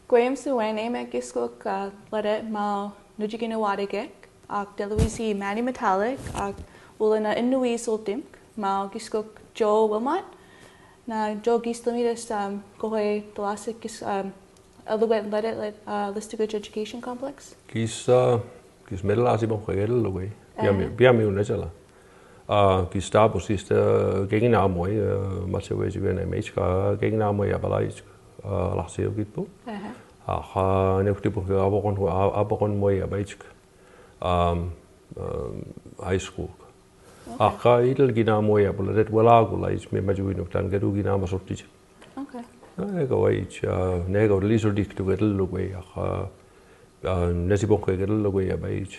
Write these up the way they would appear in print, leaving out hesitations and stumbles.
Graham Suwen aim giscook let it mal Nujignuat'egeg ag Deluisi Maddie Metallic ag Wilna Nnui'sultimg mal giscook Joe Wilmot na Joe Gislamidas gohe Delasik Elwet let it Listuguj Education Complex. Gis meddelasi bon regel logi. Biami unajala. Gis stabus ist gegen Amoy Matseweji wenn Mechka gegen Amoy abalais lachseo gitbu. Neftibu abon moy abaich high school. Idel gina moy abuladet walagulais me majuinu tan gedu gina masortij. Okay. Nego nego Listuguj to gedel logi Nesibon gedel logi abaich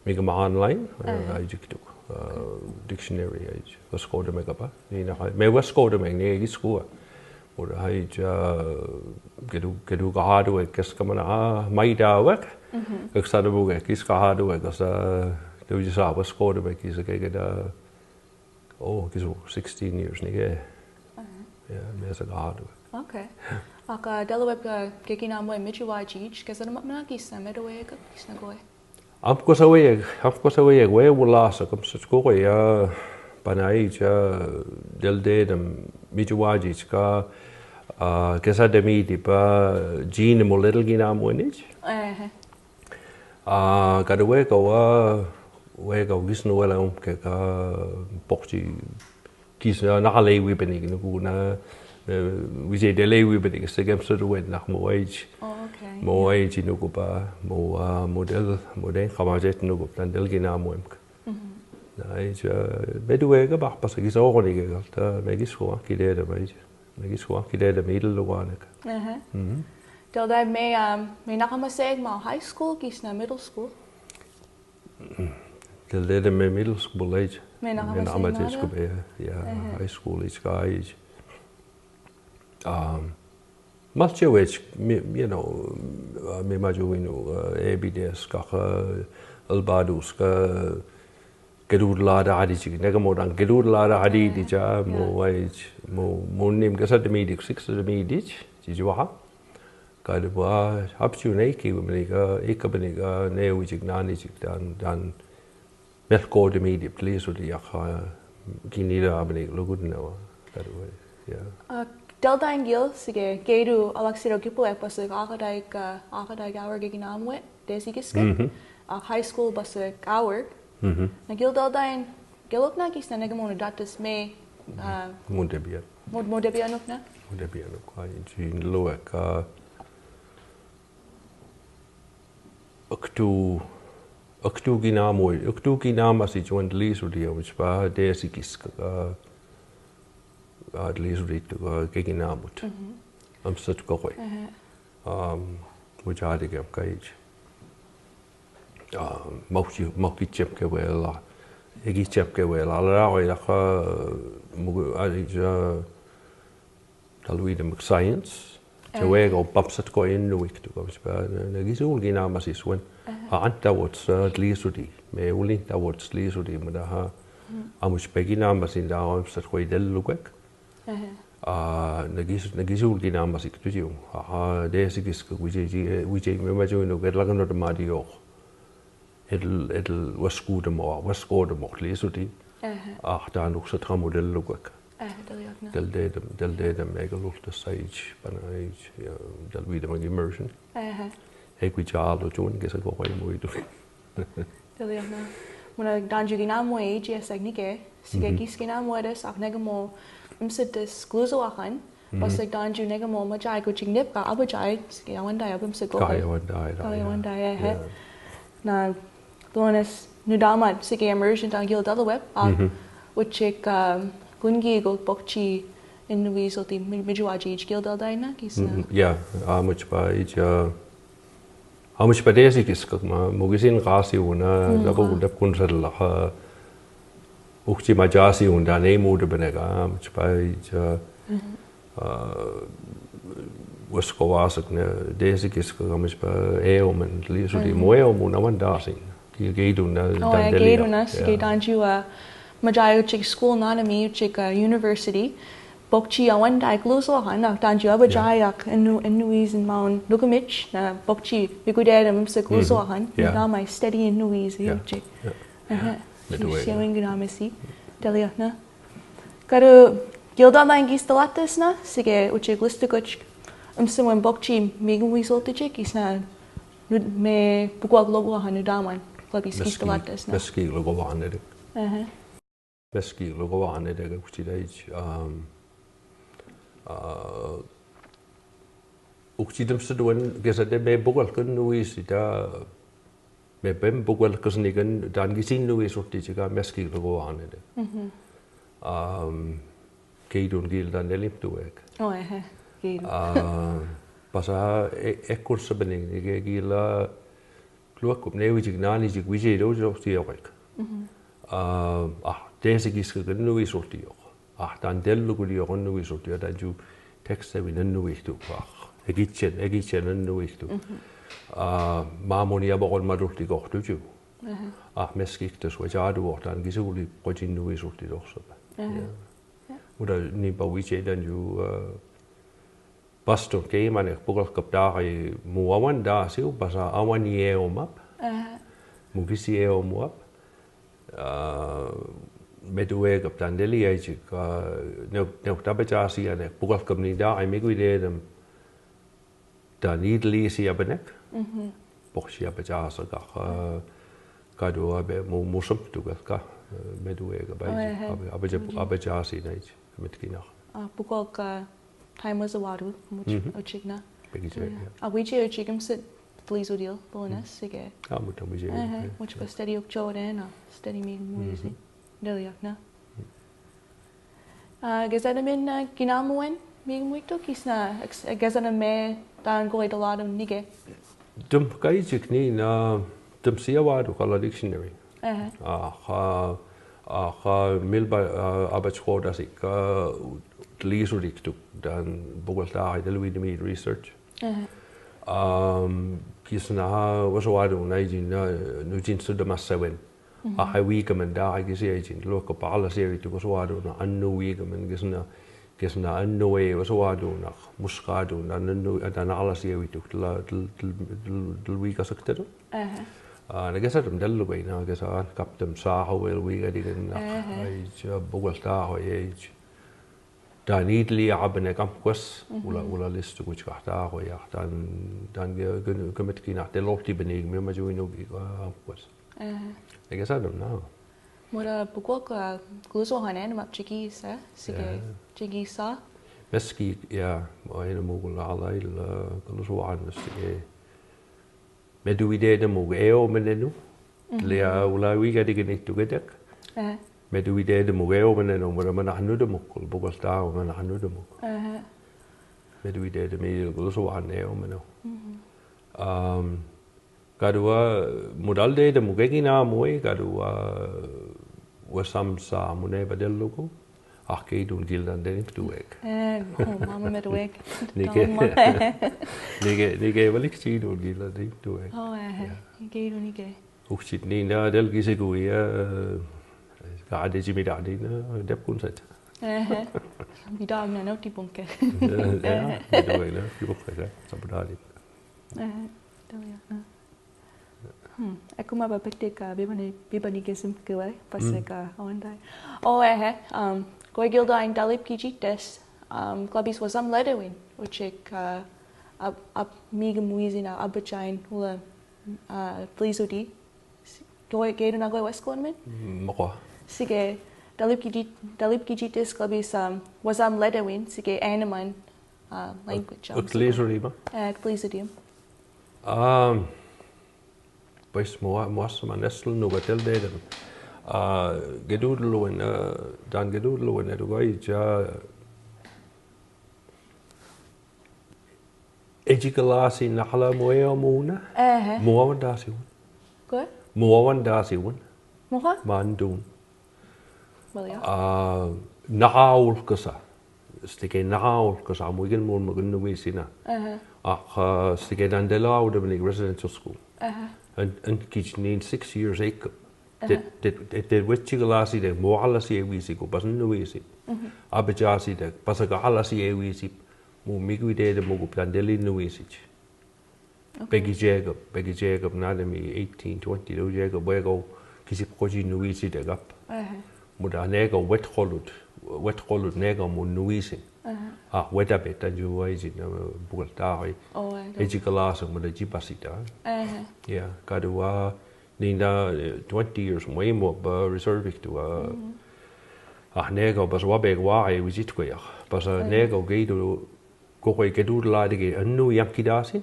mega online ajiktu dictionary age was scored mega ba ni na me was scored me ni score or hai gedu gahadu kes kamana mai da wek eksada buge kis gahadu ek as do you saw was scored me kis ke da kis 16 years ni ge me as gahadu okay aka delaweb kekina mo Nujignuat'egeg kesada mapna kis na medwe ka kis na goe Amko sawayeg we wulasa kom sutsko ya panai ja del dedem Nujignuat'egeg ka kesa de mi di pa gene mo little gina mo nich ka de we go gisno wala ke ka porti kis na le we benig no na we say de le we benig se gem so de we nach mo age mo age no go ba mo model khamajet no go plan del gina mo emk na age bedu we ga ba pas gi so ro ni ga ta me gi so ki de de bai me gi so ki de de middle lo wa nek del da me nakama seg ma high school kis na middle school del de me middle school age me nakama seg be high school age ga age much of which, you know, me majuinu ABDS kaka albadus ka gedudlada hadiji negamodang gedudlada hadiji ja mo wage mo nim gasa de medic 6 de medic jiwa ka de ba hapchu nei ki meniga ekabeniga Nnui'sultimg dan merko de medic please so de ginida abeniga lugudna ka de yeah Deldain gil sige gedu alaxiro gipu pasig akadaig hour giginamwet desi giske high school basig hour na gil deldain gilok na gis na negamona datus me modebia modebianuk na modebianuk ai jin loek aktu ginama si joint Listuguj which ba desi giska at least read to gegen amut such go which are the cage moki chep ke well egi chep ke well ala ya talwid science to we go babsat go in week to go na gisul gina masis when anta what's at least me ulin ta what's Listuguj ma da amush begina masin da babsat go del lugek nagisul gina masik tuju desigis wije me majuino gedlagan no madio edel was gute mo was gode mo Listuguj da noch so tramodell lugek del de mega luft stage banage del wieder mag immersion ek wi jalo join gesa go hoy mo itu del na mona danju gina mo age sagnike sige giskina mo des ak negamo sit this gluzo ahan was like danju negamo majai go chignip ka abajai sige one day abum sit go one day na bonus nudamat sige immersion dan gil dalaweb which ek gungi go bokchi Nnui'sultimg Nujignuat'egeg gil daldaina kisna yeah much ba much ba desi kiskak ma mugisin qasi una labo dab kun sadla ukti majasi unda nei mode benega much ba was kowasak ne desi kiskak much ba men Listuguj moeo mo na mandasing ki geidu na dan geidu na sige danju majayo chik school na mi chik university bokchi awan dai gluso han dan ju abajayak Nnui's in maun lugamich na bokchi bigudedam se gluso han na mai steady Nnui's yuchi showing gnamisi deliana karu gilda langis delatas na sige uche Listuguj Someone bokchi Nnui'sultimg isna me bukwag logo han daman klabi skistalatas na meski logo wanede meski logo wanede uchtidaj uchtidam seduen gesade me bukwal kun Nnui's ita me bem bukwal kusnigan dan gisin Nnui'sultimg ga meski logo wanede keidun gildan eliptuek Pasa ekkursa bening ige gila kluakup Nujignuat'egeg wije dojo tiawek. Deze giske Nnui'sultimg. Dan dellu guli Nnui'sultimg dan ju tekste win Nnui'tug. Egitchen Nnui'tug. Mamoni abon madulti gohtu ju. Meskiktes wajadu dan gisuli projin Nnui'sultimg också. Uda ni ba wije dan ju Pastor ke mana pukul kapdai muawan da siu basa awan ye omap mugisi ye omap medue kaptan deli ai ka ne tabaja si ane pukul kapni da ai megu de dem da nidli si abenek boxi abaja sa ka do abe musum tu ka medue ka bai abaja si nai mitkina pukul ka time was a waru ochigna awije ochigam sit please odil bonus sige mutam wije which was steady okjoden steady me muisi deliakna gazana min ginamuen mi muito kisna gazana me dan goid a lot of nige dum kaijik ni na dum sia waru kala dictionary milba abachkoda sik Listuguj dan bogolta de Louis de Mead research. Kisna was wadu naijin nujin sudamasawen. Wigaman da gisajin loka pala seri tu was wadu na Nnui'sultimg gisna Nnu'i was wadu na muskadu na dan ala seri tu del wiga saktedo. Na gesadum dellu na gesa kaptem sahawel wiga digan na bogolta hoyej. Da nidli abne kampus ula Listuguj kahta ko ya dan gemet kina deloti benig me majuino gi kampus sadam na mora bukwak gluso hanen map chiki sa sige chiki sa meski ya ina mugul ala il gluso an sige medu ide de mug eo menenu le ula wiga digenik tugedek Medu ide de mugeo meneno mora mana hanude mukul bogolta o mana hanude muk. Medu ide de me gluso aneo meno. Kadua modal de mugegina moe kadua wasam sa mune badellugo. Keidun gildan den tuek. Mama meduek. Nige valik sidun gildan den tuek. Keidun nige. Uksit ni na del gisiguia قاعدة جيمي قاعدين دبكون سات. بدأنا نوتي بونك. بدوينا في بكرة سبدالي. Aku mah bapaktek bibani kesem kewai paseka awandai. Koi gilda ing dalip kijites klabis wasam ledewin uchik ab miga muizina abachain ula pleasodi. Koi gaidu na koi westkolmen? Mokwa. Sige dalip kijites klabis wasam ledewin sige animan language. Utleisuri ba? Pleasodium. Pois moas man nestel no batel deden. Gedudlo en dan gedudlo en edugai ja ejikalasi nahla moeo muna. Moawan dasi won. Go. Moawan dasi won. Moha? Mandun. Wel ja. Nahaul kasa. Stike nahaul kasa moigen mon mogen no wisina. Stike dan de laude ben residential school. And kitchen 6 years ek det wetchigalasi de moalasi ewisi ko basan nuisi abajasi de basagalasi ewisi mo miguide de mo plandeli nuisi Peggy Jacob nademi 1820 do Jacob wego kisip koji nuisi de gap muda nego wet nego mo nuisi weta beta juwaisi na bugaltari ejigalasa mo de jipasita yeah kadua Ninda 20 years way more reserve to nego bas wabeg wae visit ko ya bas nego geido ko ko gedu la de Nnui'sultimg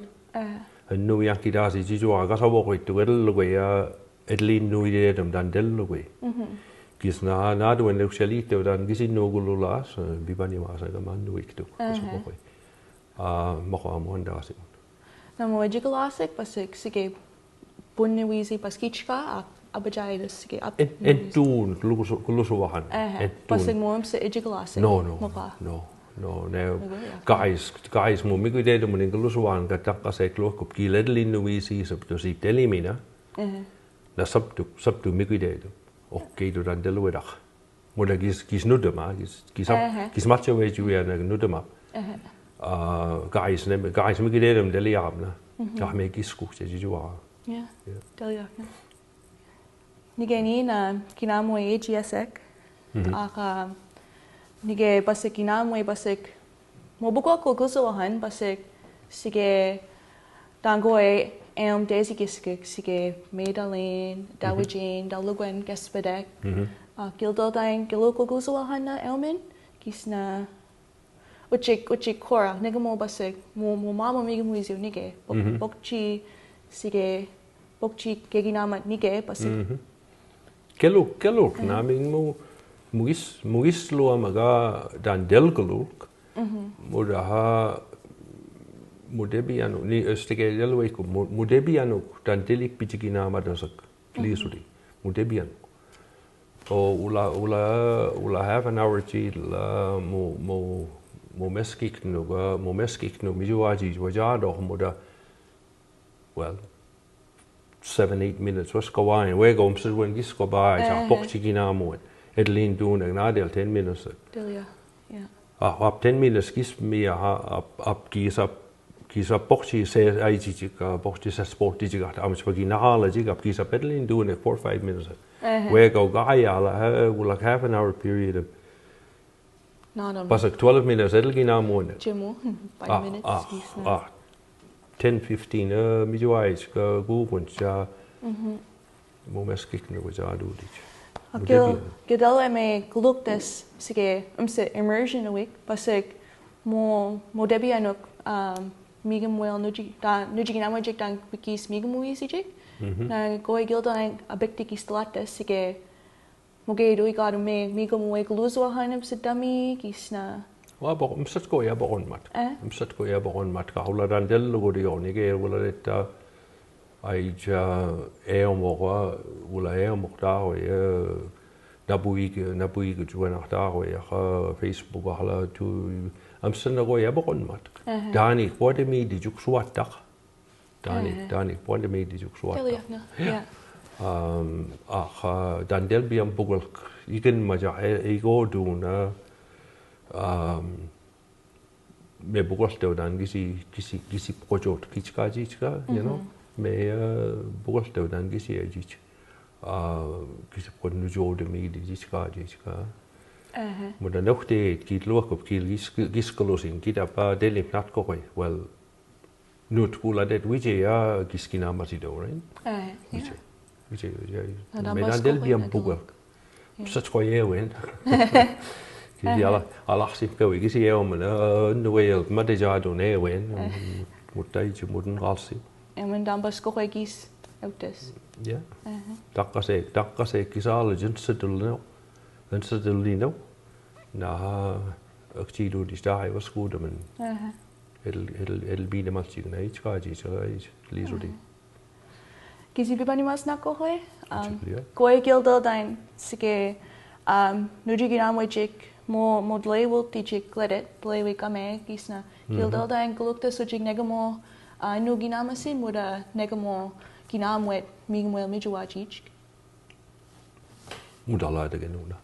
Nnui'sultimg jijo aga sawo ko to edel go ya edlin nuide dum dan del go kisna na do en luxelite dan gisin no gululas bibani wasa ga man nuik to so ko mo ko amon dasin na mo jigalasik basik sige Bunniwisi paskichka abajai das sige up entun kulusu wahan pasig mo se ejiglasik no guys mo miguide de mo kulusu wahan ka takka se klo ko kiledlin nuisi sab to si telimina na sabtu miguide de okay do dan delweda mo da gis nudema gis matcha we ju ya na nudema guys miguide dem deliamna ka me gis ku se ju Yeah. Delia. Nige ni na kinamoy GSek. Aka nige basik kinamoy basik mobuko ko gustuhan basik sige dangoy daisy giskik sige Madeline Dawajin Dalugwen Gespedek. Gildodang giloko gustuhan na elmin kisna uchik kora nige mo basik mo mama mi muizio nige bokchi sige bokchi geginama nige basik keluk naming mugis lo amaga dan delgeluk mudaha mudebiano ni stige delwe ko mudebiano dan delik pijiginama dasak lisuri mudebiano o ula have an hour chi la mo meskik no mijuaji wajado muda well 7-8 minutes was go on we go so when gis go by ja bokchi ginamo edlin doen na del 10 minutes delia yeah up 10 minutes gis me up gis up bokchi se aiji ka bokchi se sport di gat am spagi na hala ji up gis up edlin doen 4-5 minutes we go gaya will like half an hour period of pas 12 minutes edlginamo Jimo 5 minutes gis 10-15 mijuais ka gugun cha mo meskik no jadu dich Gidel me gluktes sige se immersion a week basik mo debianuk migam well Nujignuat'egeg dan wikis migam wisijik na goy gildan abiktiki stlates sige mo ge do igadu me migam we gluzo hanam sidami kisna wa bo msat ko ya boron mat ka hula dan del go di oni ge wala letta ai ja mo wala mo ta o ya nabuig ju na ta o ya Facebook hala tu am sen go ya boron mat dani pode mi di juk suata dani pode mi di juk suata dan del bi am bugol igen ma ja e go du na me bugoste dan gisi projot kichka you know me bugoste dan gisi ejich gisi podnu jode me di jichka mo da nochte kit lok op kil gis kolosin kit apa deli plat ko well nut kula det wije ya giskina masido right wije me dan del biam bugol sat ko yewen Kisiala alaxi ko igisi yawman Nnui'sultimg Maddie jadu ne wen mutai ju mudun galsi men dan bas ko gis outes ja takkase kisala jinsedulno no na aktidu di stai was goed men el bi de matchi na ichkaji so lisudi kisi bibani mas na ko ko gildo dan sige Nujignuat'egeg mo dlewul tijik gledet dlewi kame gisna gildo dan glukta sujig negamo nuginamasi muda negamo ginamwet migmwel mijuajij mudala de genuna.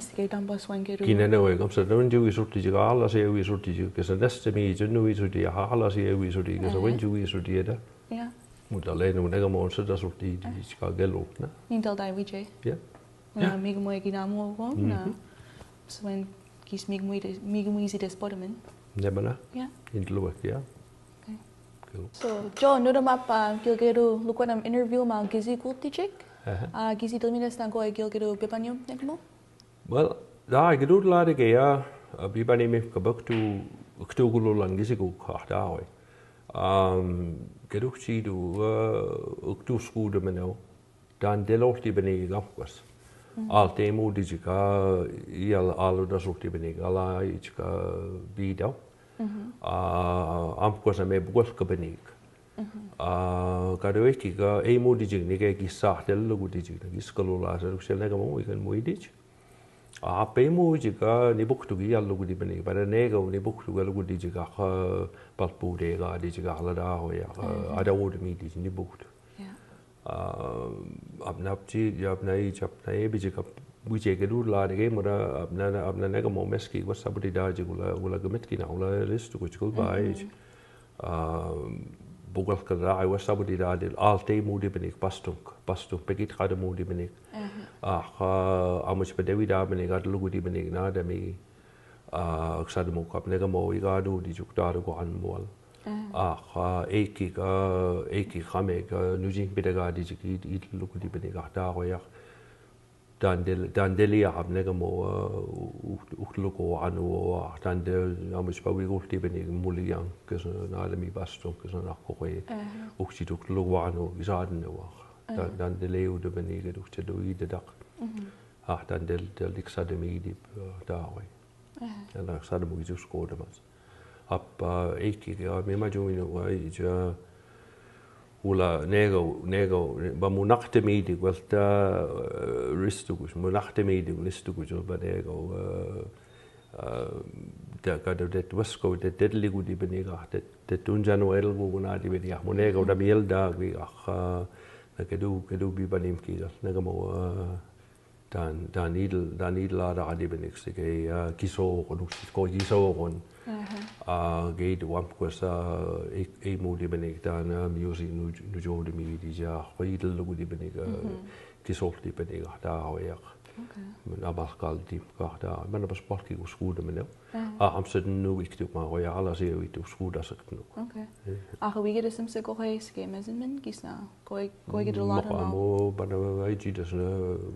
Sige dan pas wan geru. Kina no e kamsa Nnui'sultimg alla se Nnui'sultimg ke sa neste mi Nnui'sultimg alla se Nnui'sultimg ke sa Nnui'sultimg da. Ja. Mudala no nega mo sa da sulti di ska gelo na. Ni dal dai wije. Ja. Na mig mo gina mo go na. So when kis mig mo easy des podemen. Nebana. Ja. In luak ja. Okay. Cool. So jo no da map gilgeru lukwan am interview ma gizi kultijik. Gizi dominas dan go gilgeru bibanyum negmo. Well, da gedud lade ge ja bibani me kabaktu uktugulo lang gizi go khada hoy. Geduk chi du uktu skude menau. Dan delorti beni gafwas. Al temu dijika ial alu da sulti beni ala ichka bidau. Amkosa me bugolka benig. Kada weki ka emu dijik ni ke kisah del lugu dijik na kiskalula sa ruksel nega mo ikan mo idij. Apemu jika ni buktu gi al lugu di benig. Pada nega ni buktu ga lugu dijik ka palpu de ga dijik ala da ho ya ada word mi dijik ni buktu. अपना अपना ही अपना ये भी जगह मुझे के दूर ला रहे मुरा अपना ने का मोमेंट्स की बस सब डिडा जुगला गमित की ना उला लिस्ट कुछ कुल बाय बुगल कर रहा है बस सब डिडा दिल आलते मूडी बने पस्तुंग पेकिट खाद मूडी बने आमुच पे देवी डा बने गाद लुगुडी बने ना दमी अक्सर मुक अपने का मोई गादू दी जुगता को अनमोल eki khame ka nujing pedaga di jiki it luku di bene ga da roya dan deli abne ga mo ukluko anu dan de amus pa wi gulti bene muli yang ke na le mi basto ke na ko e ukti ukluko anu gisaden wa dan dele u de bene ga ukti do i de dak dan del diksade mi di da roya dan sade mo gisu sko de mas eki ga me ma joino wa ja ula nego ba mu nachte mi di welta Listuguj mu nachte mi di Listuguj ba nego da ga de wasko de deadly gudi beniga de tunja no el bu na di beniga mu nego da miel da wi na kedu bi banim ki nego mo dan idel la da di benig ke kiso ko kiso on gate wamp was modi benig dan music nujodi mi di ja khoidel lugu di benig kisolti benig da hoya men abakal di ka da men op sport ki skude men am sudden nu ik doe maar hoya alles hier ik doe skude as ik nu okay wie get is se ko heis ke men gisna ko get a lot of mo but I just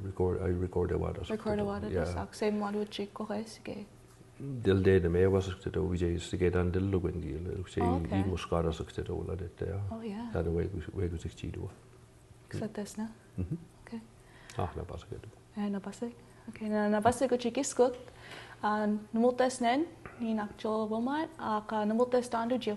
record what das same mod with chick ko heis ke del de me was ik te do je is te get aan de lugu die ik zei I muskar as ik te do la dit ja da de we ik chi do Sates na okay na pas ke na pasek okay na pasek ko chikis ko numultes nen ni nakcho Wilmot ka numultes tandu jo